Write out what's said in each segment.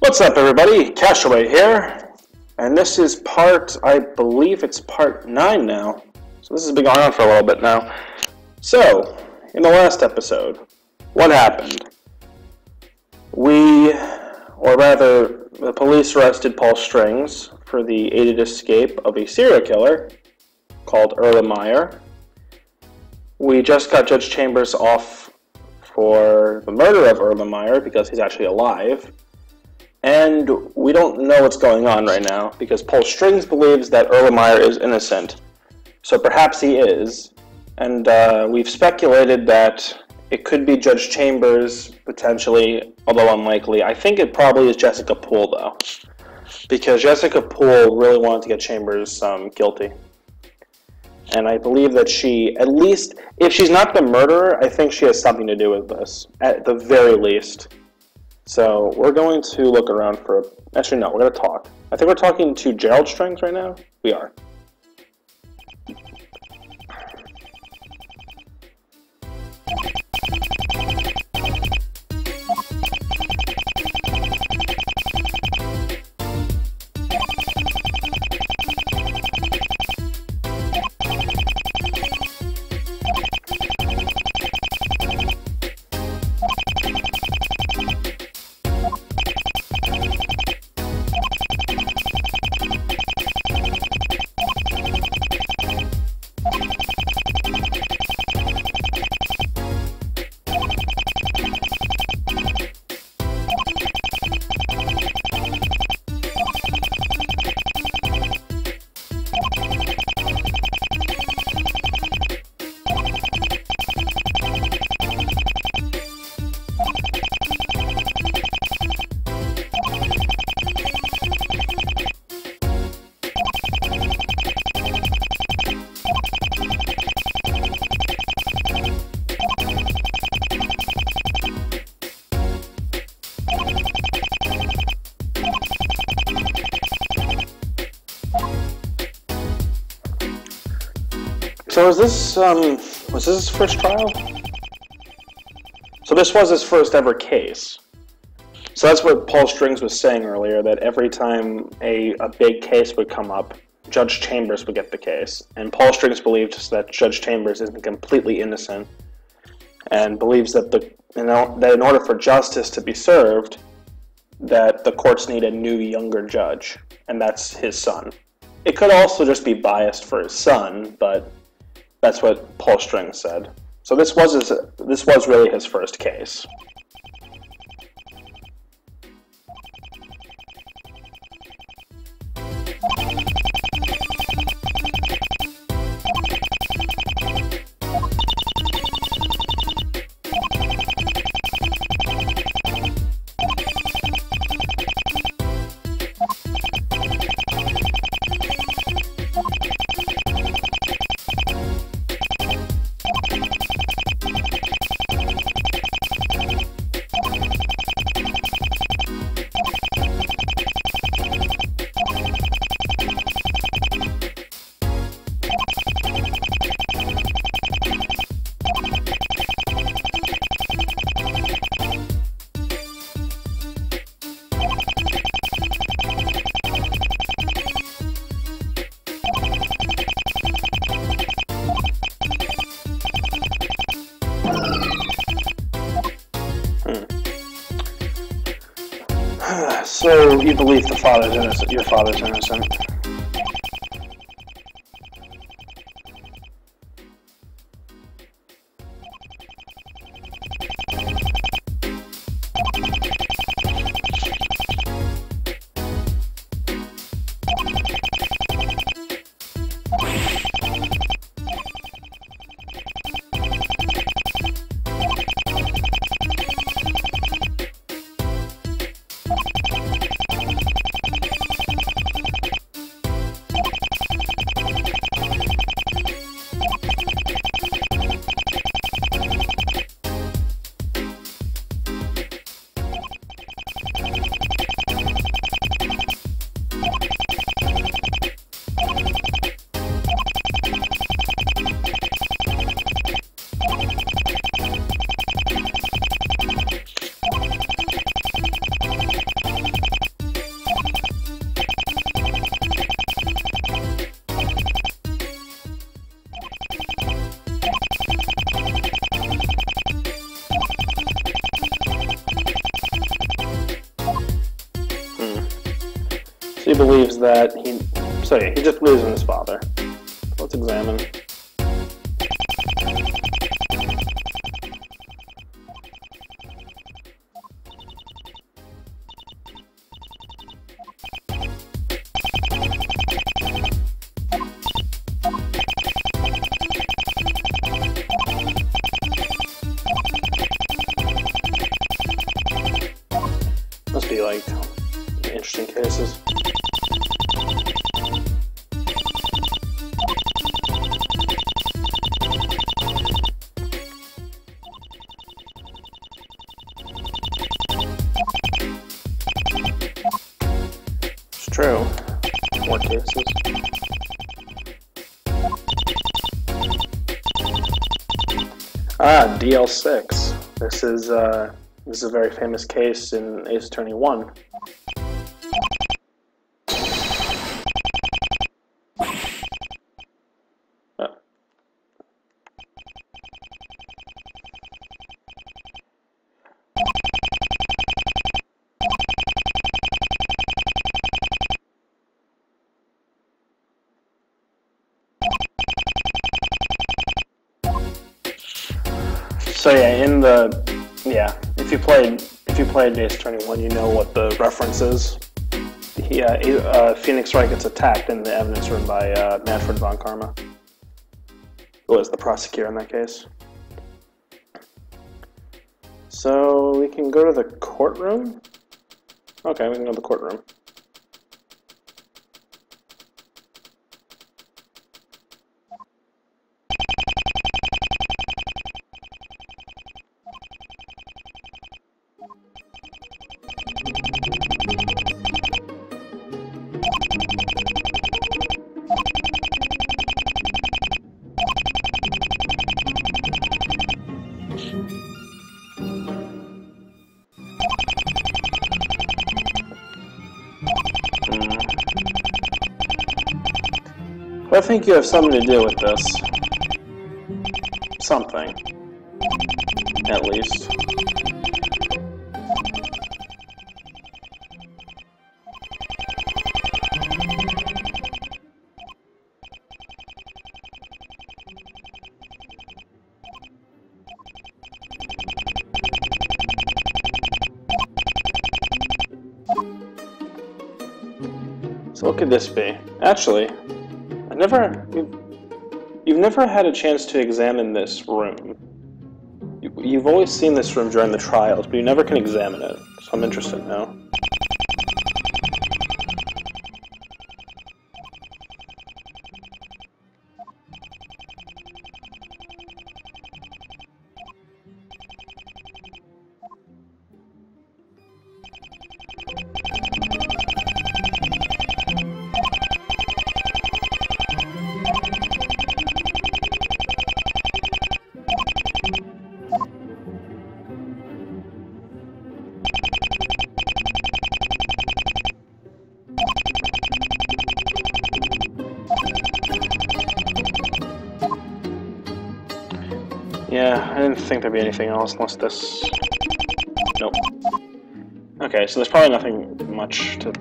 What's up, everybody? Casheway here, and this is I believe it's part 9 now. So this has been going on for a little bit now. So, in the last episode, what happened? The police arrested Paul Strings for the aided escape of a serial killer called Erlenmeyer. We just got Judge Chambers off for the murder of Erlenmeyer because he's actually alive. And we don't know what's going on right now because Paul Strings believes that Erlenmeyer is innocent. So perhaps he is. And we've speculated that it could be Judge Chambers, potentially, although unlikely. I think it probably is Jessica Poole, though. Because Jessica Poole really wanted to get Chambers guilty. And I believe that she, at least, if she's not the murderer, I think she has something to do with this, at the very least. So we're going to look around for actually no, we're going to talk. I think we're talking to Gerald Strings right now. We are. So was this his first trial? So this was his first ever case. So that's what Paul Strings was saying earlier, that every time a big case would come up, Judge Chambers would get the case. And Paul Strings believes that Judge Chambers isn't completely innocent, and believes that in order for justice to be served, that the courts need a new, younger judge, and that's his son. It could also just be biased for his son, but that's what Paul Strings said. So this was really his first case. So you believe the father's innocent, your father's innocent? he believes that he just believes in his father. Let's examine. Must be like interesting cases. It's true. More cases. Ah, DL6. This is a very famous case in Ace Attorney 1. So yeah, if you played Ace Attorney 1, you know what the reference is. Phoenix Wright gets attacked in the evidence room by Manfred von Karma, who was the prosecutor in that case. So we can go to the courtroom? Okay, we can go to the courtroom. I think you have something to do with this. Something. At least. So what could this be? Actually, you've never had a chance to examine this room. You've always seen this room during the trials, but you never can examine it, so I'm interested now. Yeah, I didn't think there'd be anything else unless this... Nope. Okay, so there's probably nothing much to...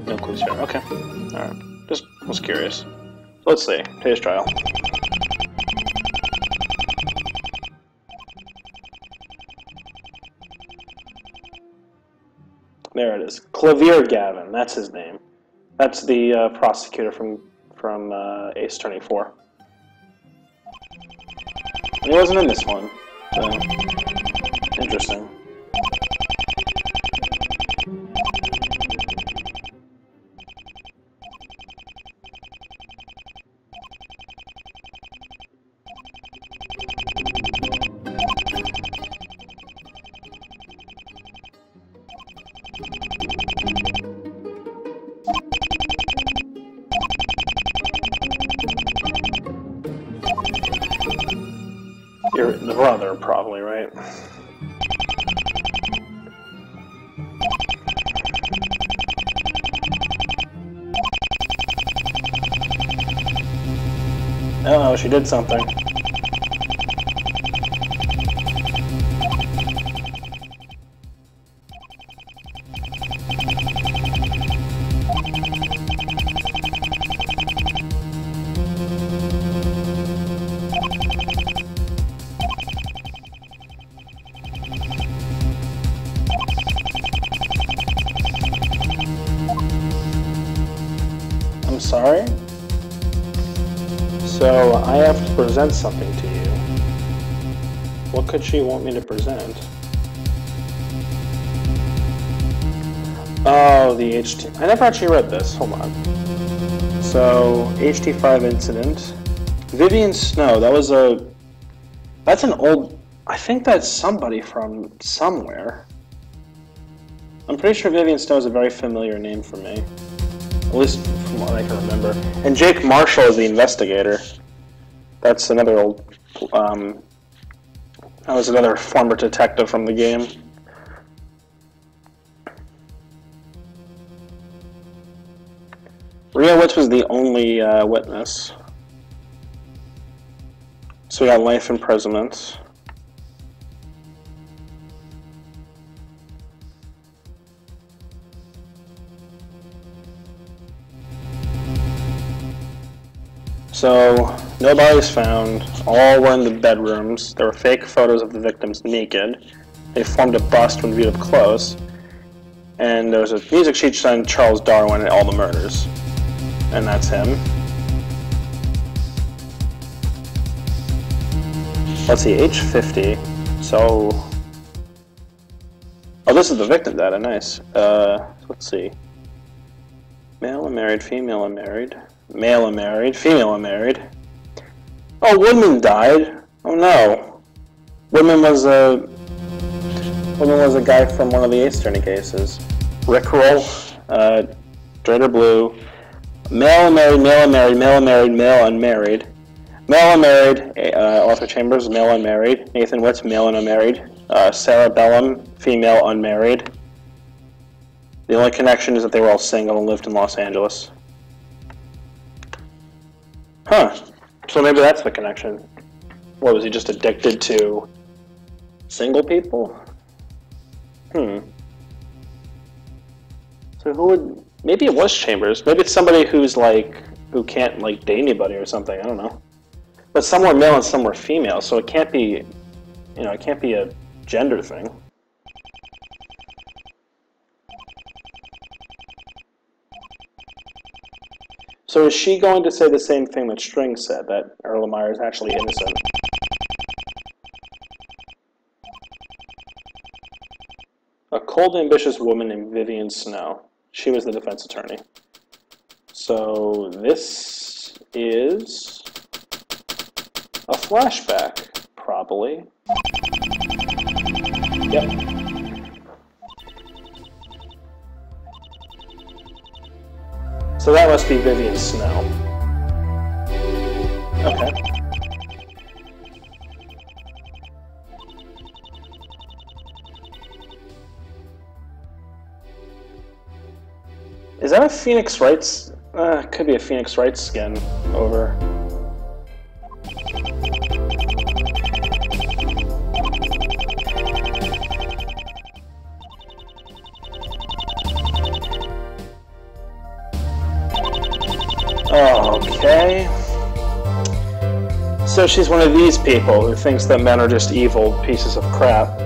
No clues here. Okay. Alright. Just was curious. So let's see. Today's trial. There it is. Kristoph Gavin. That's his name. That's the prosecutor from Ace Attorney 4. He wasn't in this one, so interesting. You're the brother, probably, right? Oh, she did something. sorry. So I have to present something to you. What could she want me to present? Oh, the HT... I never actually read this. Hold on. So, HT5 incident. Vivian Snow. That was a... That's an old... I think that's somebody from somewhere. I'm pretty sure Vivian Snow is a very familiar name for me. At least from what I can remember. And Jake Marshall is the investigator. That's another old... that was another former detective from the game. Riowitz was the only witness. So we got life imprisonment. So, no bodies found. All were in the bedrooms. There were fake photos of the victims naked. They formed a bust when viewed up close. And there was a music sheet showing Charles Darwin and all the murders. And that's him. Let's see, age 50. So... Oh, this is the victim data, nice. Let's see. Male unmarried, female unmarried. Male unmarried, female unmarried. Oh, Woodman died. Oh no. Woodman was a guy from one of the Ace Attorney cases. Rickroll, Dreader Blue. Male unmarried, male unmarried, male unmarried, male unmarried. Male unmarried, Arthur Chambers, male unmarried. Nathan Witz, male and unmarried. Sarah Bellum, female unmarried. The only connection is that they were all single and lived in Los Angeles. Huh. So maybe that's the connection. What, was he just addicted to single people? So who would... Maybe it was Chambers. Maybe it's somebody who's like... who can't like date anybody or something. I don't know. But some were male and some were female, so it can't be... You know, it can't be a gender thing. So is she going to say the same thing that String said, that Erlenmeyer is actually innocent? A cold, ambitious woman named Vivian Snow. She was the defense attorney. So this is a flashback, probably. Yep. So that must be Vivian Snow. Okay. Is that a Phoenix Wright's? Could be a Phoenix Wright skin over. Okay. So she's one of these people who thinks that men are just evil pieces of crap.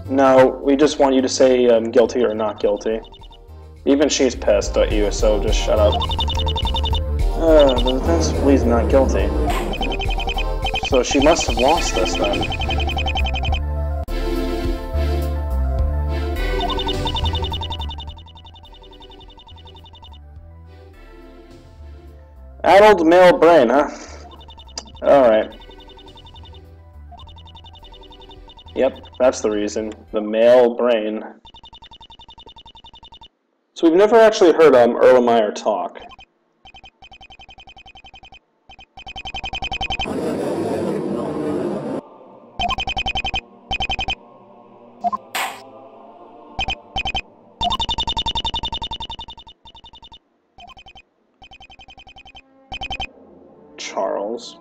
No, we just want you to say guilty or not guilty. Even she's pissed at you, so just shut up. The defense believes not guilty. So she must have lost this then. Addled male brain, huh? Alright. Yep, that's the reason. The male brain. So we've never actually heard Erlenmeyer talk. Charles.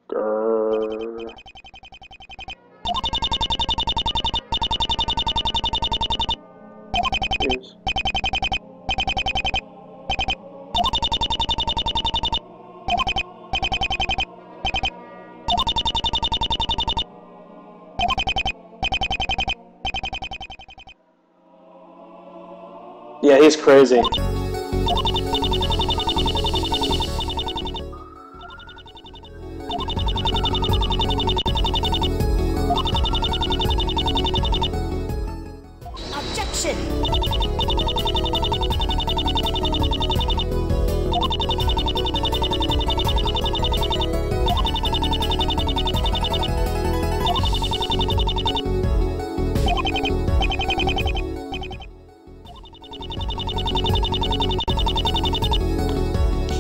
Grrr. Yes. Yeah, he's crazy.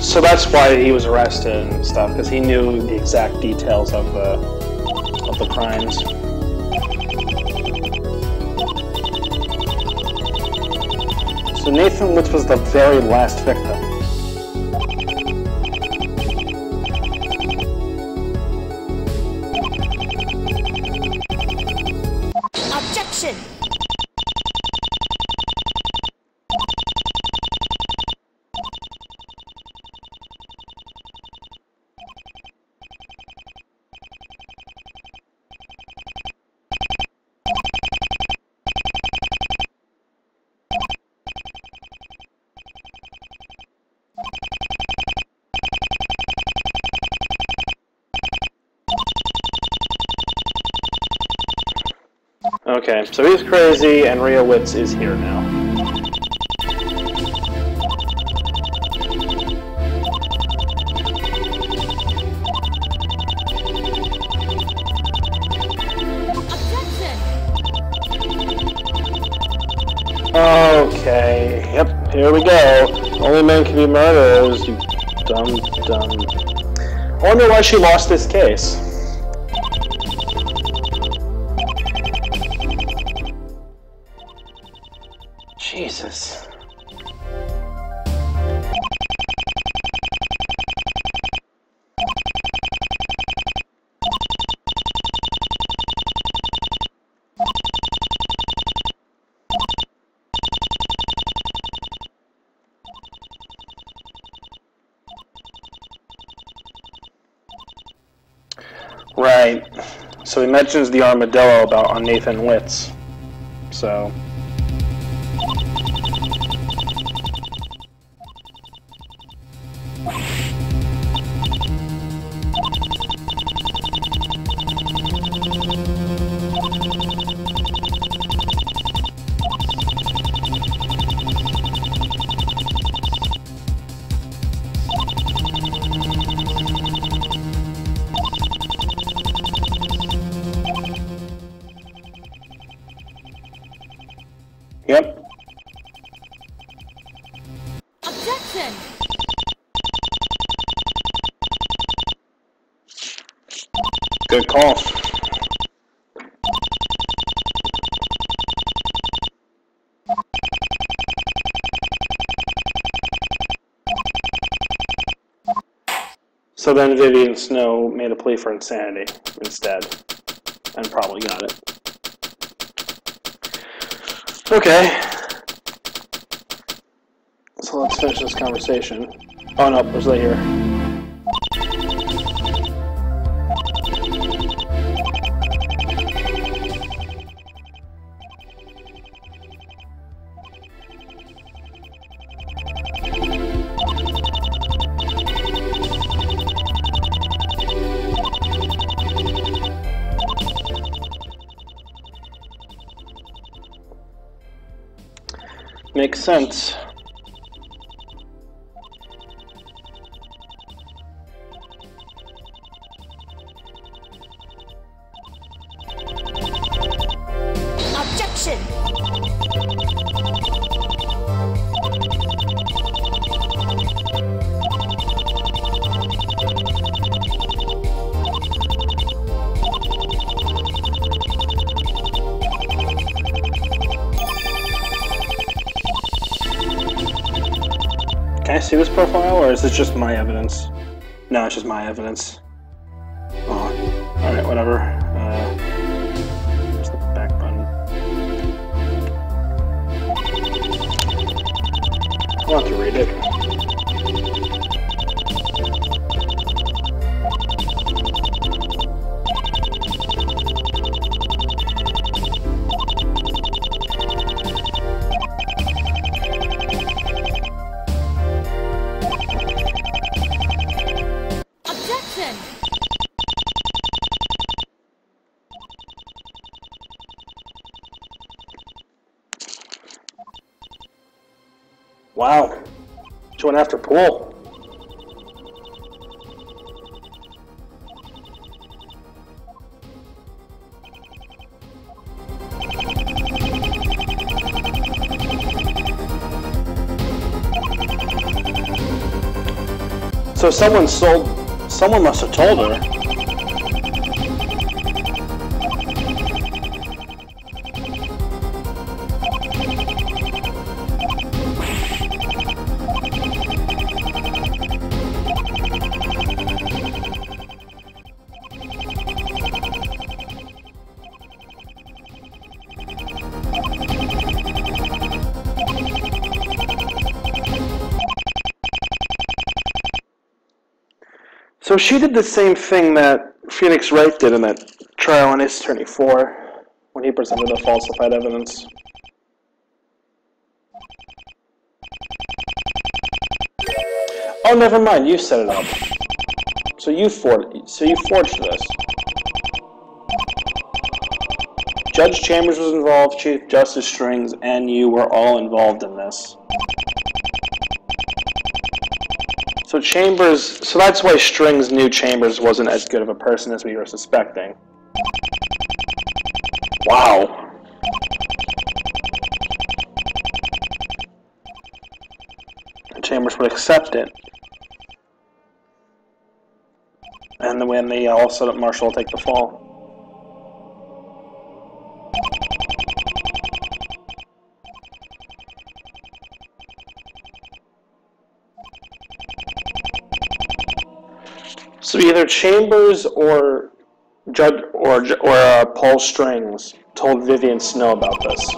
So that's why he was arrested and stuff, because he knew the exact details of the crimes. So Nathan Witz was the very last victim. Objection! Okay, so he's crazy, and Rhea Witz is here now. Okay, yep, here we go. Only men can be murderers, you dumb. I wonder why she lost this case. Jesus. Right. So he mentions the armadillo on Nathan Witz. So... Yep. Objection! Good call. So then Vivian Snow made a plea for insanity instead, and probably got it. Okay. So let's finish this conversation. Oh no, there's right here. Makes sense. Objection! Can I see this profile, or is it just my evidence? No, it's just my evidence. Oh, alright, whatever. There's the back button. I want to read it. Wow. She went after Pool. So someone must have told her. So she did the same thing that Phoenix Wright did in that trial on Ace Attorney 4 when he presented the falsified evidence. Oh, never mind. You set it up. So you forged this. Judge Chambers was involved. Chief Justice Strings and you were all involved in this. So Chambers, so that's why Strings knew Chambers wasn't as good of a person as we were suspecting. Wow. And Chambers would accept it. And when they all set up Marshall will take the fall. So either Chambers or Judge or Paul Strings told Vivian Snow about this.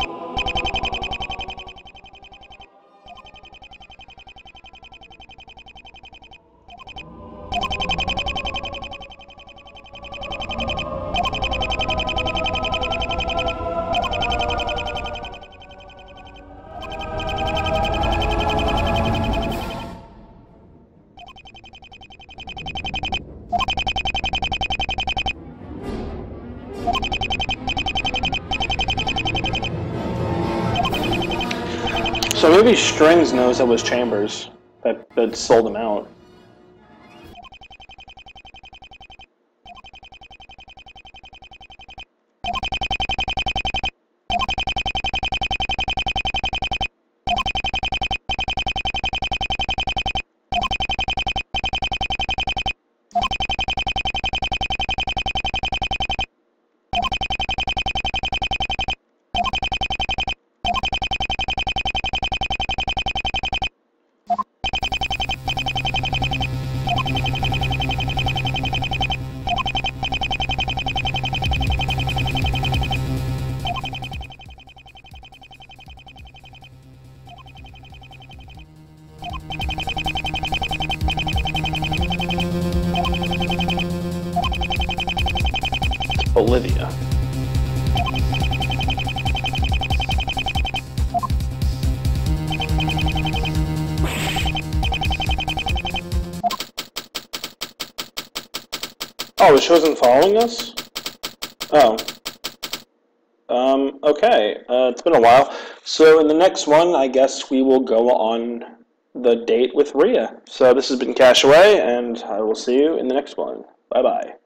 So maybe Strings knows it was Chambers that sold him out. Olivia. Oh, she wasn't following us? Oh. Okay. It's been a while. So in the next one, I guess we will go on the date with Rhea. So this has been Casheway, and I will see you in the next one. Bye-bye.